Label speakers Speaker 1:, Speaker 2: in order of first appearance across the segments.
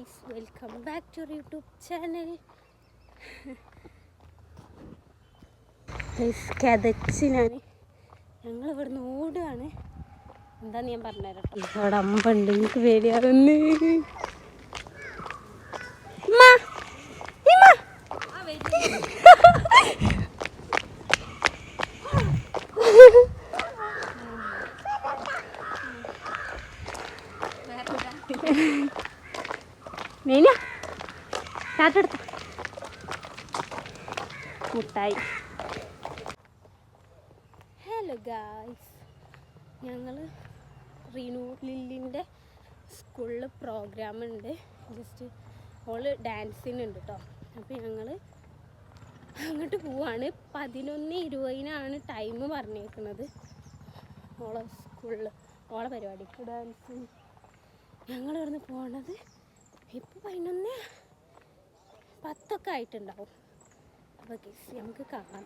Speaker 1: guys, welcome back to our YouTube channel. കഥച്ച് ഞങ്ങൾ ഇവിടുന്ന് ഓടുകയാണ്. എന്താന്ന് ഞാൻ പറഞ്ഞുതരാം. ഇവിടെ അമ്പുണ്ട്, എനിക്ക് പേടിയാവുന്നു. മുട്ടായി. ഹലോ ഗായ്സ്, ഞങ്ങൾ റീനു ലില്ലിൻ്റെ സ്കൂളിൽ പ്രോഗ്രാമുണ്ട്. ജസ്റ്റ് ഓള് ഡാൻസിനുണ്ട് കേട്ടോ. അപ്പോൾ ഞങ്ങൾ അങ്ങോട്ട് പോവാണ്. 11:20 ടൈം പറഞ്ഞേക്കുന്നത്. ഓളെ സ്കൂളിൽ ഓളെ പരിപാടിക്ക് ഡാൻസ്. ഞങ്ങൾ ഇവിടുന്ന് പോണത് ഇപ്പോൾ 11:10 ആയിട്ടുണ്ടാവും. അപ്പോൾ നമുക്ക് കാണാം.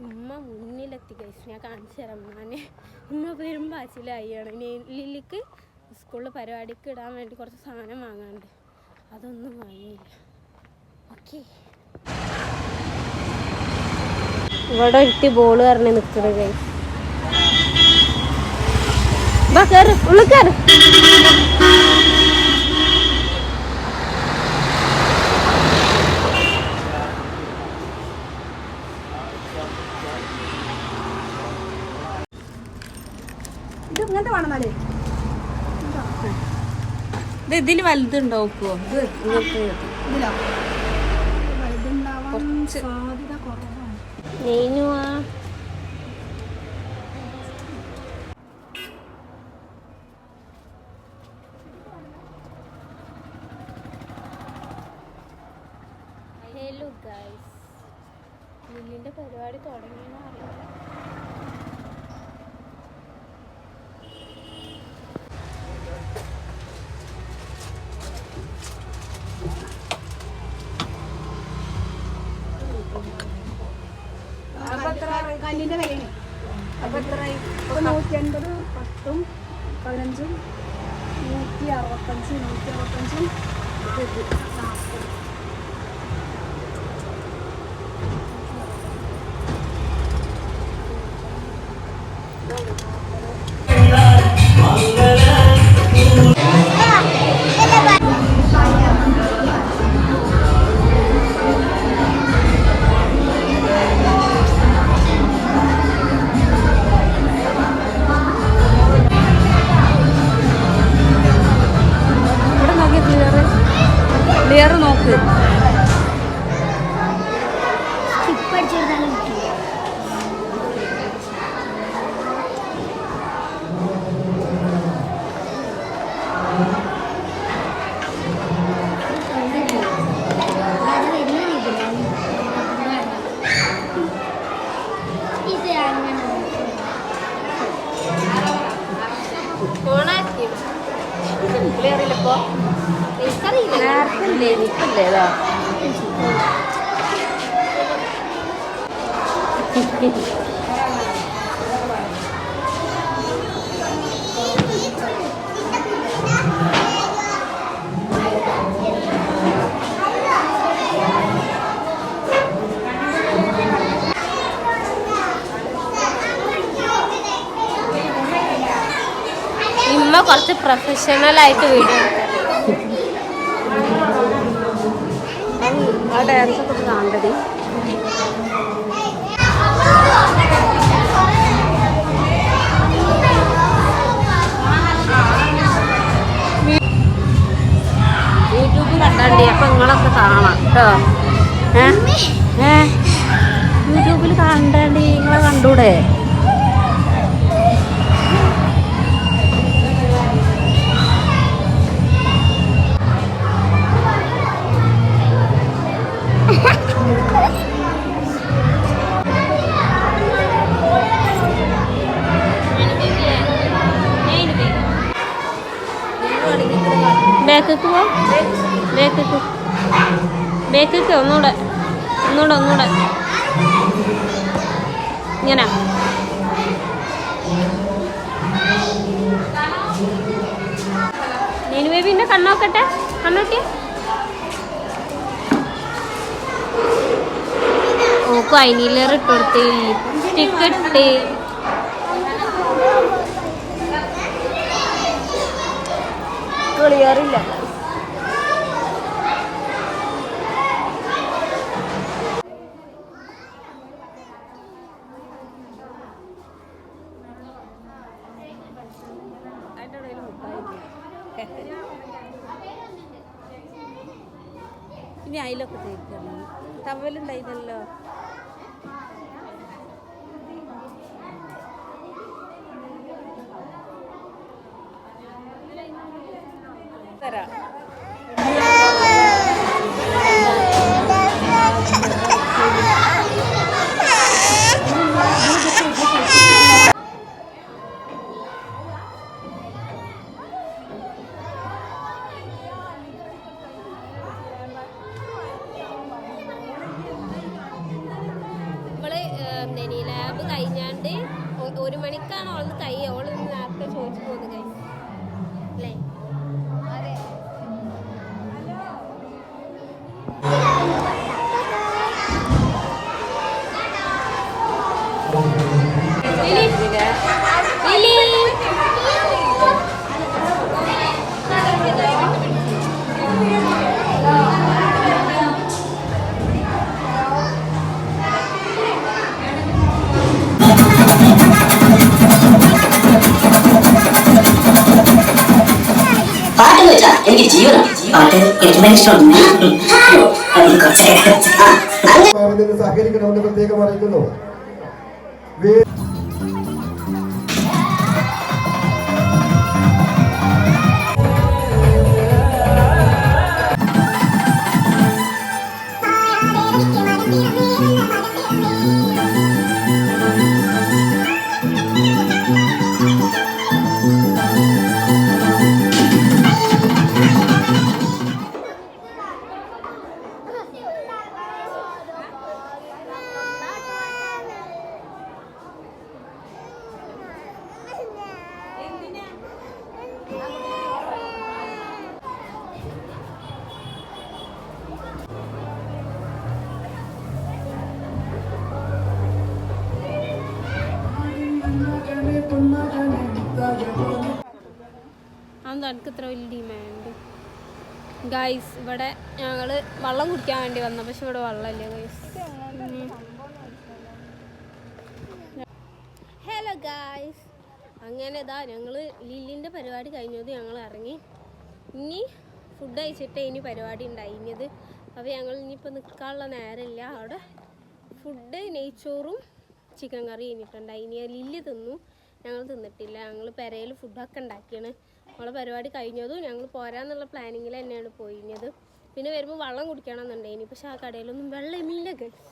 Speaker 1: ഉമ്മ മുന്നിലെത്തി ഗൈസ്, ഞാൻ കാണിച്ചു തരാം. ഉമ്മ വരുമ്പോൾ അച്ചിലായിയാണ്. ലില്ലിക്ക് സ്കൂളിൽ പരിപാടിക്ക് ഇടാൻ വേണ്ടി കുറച്ച് സാധനം വാങ്ങാനുണ്ട്, അതൊന്നും വാങ്ങിയില്ല. ഓക്കെ, ഇവിടെ ഇട്ടി ബോള് പറഞ്ഞ് നിൽക്കണ ഗൈസ്. കയറ്, ഉള്ളിൽ കയറ്. ഇതിന് വലുതുണ്ടാവും. ഹലോ ഗൈസ്, ലില്ലിൻ്റെ പരിപാടി തുടങ്ങിയെന്ന് അറിയില്ല.
Speaker 2: കല്ലിൻ്റെ വിലയാണ്. അപ്പോൾ എത്രയായി? 180, 10, 15, 165, 165. ക്ലിയർ നോക്ക്. ക്ലിയർ ഇല്ലപ്പോ നേരത്തെ നിൽക്കില്ലേതാ. ഇമ്മ കുറച്ച് പ്രൊഫഷണലായിട്ട് വീഡിയോ ആ ഡാൻസ് ഒക്കെ കാണേണ്ടത്. യൂട്യൂബിൽ കണ്ടാണ്ടി, അപ്പം നിങ്ങളൊക്കെ കാണാം കേട്ടോ. യൂട്യൂബിൽ കണ്ടാണ്ടി നിങ്ങളെ കണ്ടൂടെ? ബേക്കക്ക് പോ, ബേക്കക്ക് ഒന്നുകൂടെ ഇങ്ങനെ.
Speaker 1: പിന്നെ കണ്ണോക്കട്ടെ, കണ്ണോട്ടി. ഓക്ക് ഐനീലർ ഇട്ട് കൊടുത്ത് ലിപ്സ്റ്റിക്ക് ഇട്ട്. ക്ലിയറില്ല.
Speaker 2: ഇനി അതിലൊക്കെ തേക്കണം. ടവലുണ്ടായിരുന്നല്ലോ. തരാം.
Speaker 1: ലാബ് കഴിഞ്ഞാണ്ട് 1 മണിക്കാണ് ഓള് ഓള് നേരത്തെ ചോദിച്ചു പോകുന്നത് കൈ അല്ലേ?
Speaker 3: എനിക്ക് ജീവനം പാട്ട് എനിക്ക് സഹകരിക്കണമെന്ന് പ്രത്യേകം അറിയിക്കുന്നു.
Speaker 1: അതെന്താ എനിക്ക് ഇത്ര വലിയ ഡിമാൻഡ്? ഗൈസ് ഇവിടെ ഞങ്ങൾ വെള്ളം കുടിക്കാൻ വേണ്ടി വന്ന, പക്ഷെ ഇവിടെ വെള്ളമില്ല ഗൈസ്. ഹലോ ഗൈസ്, അങ്ങനെ ഇതാ ഞങ്ങൾ ലില്ലിൻ്റെ പരിപാടി കഴിഞ്ഞത് ഞങ്ങൾ ഇറങ്ങി. ഇനി ഫുഡ് കഴിച്ചിട്ടേ ഇനി പരിപാടി ഉണ്ടായിരുന്നത്. അപ്പോൾ ഞങ്ങൾ ഇനിയിപ്പോൾ നിൽക്കാനുള്ള നേരമില്ല. അവിടെ ഫുഡ് നെയ്ച്ചോറും ചിക്കൻ കറി കഴിഞ്ഞിട്ടുണ്ടായി. ഇനി ലില്ലി തിന്നു, ഞങ്ങൾ തിന്നിട്ടില്ല. ഞങ്ങൾ പെരയിൽ ഫുഡൊക്കെ ഉണ്ടാക്കിയാണ്. നമ്മളെ പരിപാടി കഴിഞ്ഞതും ഞങ്ങൾ പോരാന്നുള്ള പ്ലാനിങ്ങിൽ തന്നെയാണ് പോയിരുന്നത്. പിന്നെ വരുമ്പോൾ വെള്ളം കുടിക്കണമെന്നുണ്ടായിനി, പക്ഷെ ആ കടയിലൊന്നും വെള്ളമില്ല ഗൈസ്.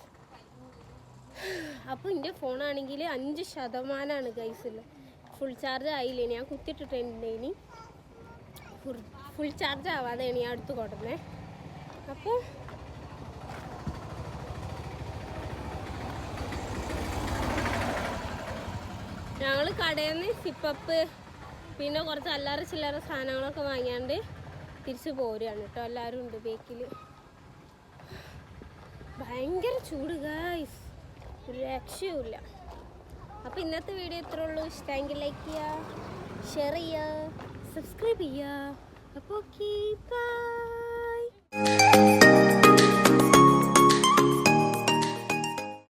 Speaker 1: അപ്പോൾ എൻ്റെ ഫോണാണെങ്കിൽ 5% ഗൈസില്ല, ഫുൾ ചാർജ് ആയില്ലേ. ഞാൻ കുത്തിയിട്ടിട്ടുണ്ടായിനി, ഫുൾ ചാർജ് ആവാതെയാണ് ഞാൻ അടുത്ത് കൊടുക്കുന്നത്. അപ്പോൾ ഞങ്ങൾ കടയിൽ നിന്ന് സിപ്പപ്പ് പിന്നെ കുറച്ച് അല്ലറ ചില്ലറ സാധനങ്ങളൊക്കെ വാങ്ങിയാണ്ട് തിരിച്ച് പോരുകയാണ് കേട്ടോ. എല്ലാവരും ഉണ്ട് ബേക്കിൽ. ഭയങ്കര ചൂട് ഗൈസ്, ഒരു രക്ഷയുമില്ല. അപ്പോൾ ഇന്നത്തെ വീഡിയോ ഇത്രേ ഉള്ളൂ. ഇഷ്ടമെങ്കിൽ ലൈക്ക് ചെയ്യുക, ഷെയർ ചെയ്യുക, സബ്സ്ക്രൈബ് ചെയ്യുക. അപ്പോൾ ഓക്കെ, ബൈ.